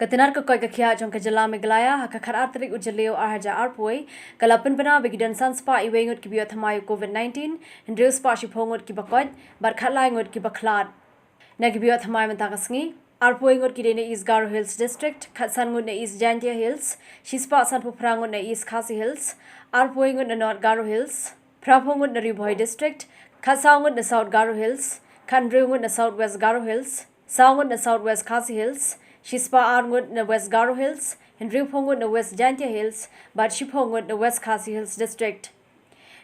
Katinar ka koi ka khia jong ka jala meglaya ha ka khar atrik ujaleo arhaja arpoi kalapin bana begidan sanspa iwengot ki biot hamayu COVID-19 hindreus pa shi phongot ki bakot bar khalai ngot ki bakhlat na ki biot hamay mantakasngi arpoi ngot ki dene is Garo Hills district khatsan ngot na is Jantia Hills shispa sanpu prangot na is Khasi Hills arpoi ngot na North Garo Hills praphongot na Ribhoi district khasangot na South Garo Hills khandreungot na South West Garo Hills saungot na South West Khasi Hills Shispa Arngut na West Garo Hills, Henry Pongut na West Jantia Hills, but Shipongut na West Khasi Hills District.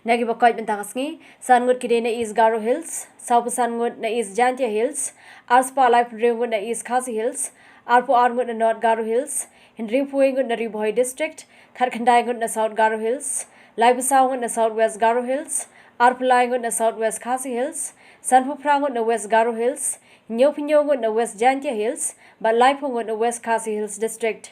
Nagi bakoy bentakasngi, Sangut kide na East Garo Hills, Saupa Sangut na East Jantia Hills, Arspa Life Ringut na East Khasi Hills, Arpo Arngut na North Garo Hills, Henry Puingut na Ribhoi District, Kharkhandai na South Garo Hills, Laipasaungut na South West Garo Hills, Arpalaingut na South West Khasi Hills, Sanpuprangut na West Garo Hills, Nyopinyogut na West Jantia Hills, but Laipungut na West Khasi Hills District.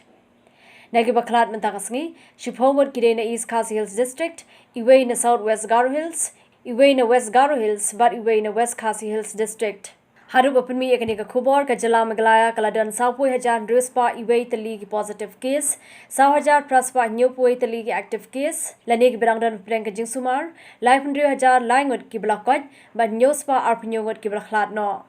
Nagi baklat mentakasngi, Shipongut kide na East Khasi Hills District, Iway na South West Garo Hills, Iway na West Garo Hills, but Iway na West Khasi Hills District. Haru open mi ekani ka khubor ka jala meglaya kaladan sapoi hajar druspa Iway tali ki positive case, 1,000 praspa nyopoi tali ki active case, lane ki berangdan prank jingsumar, 500,000 laingot ki blakot, but nyospa arpinyogot ki blaklat no.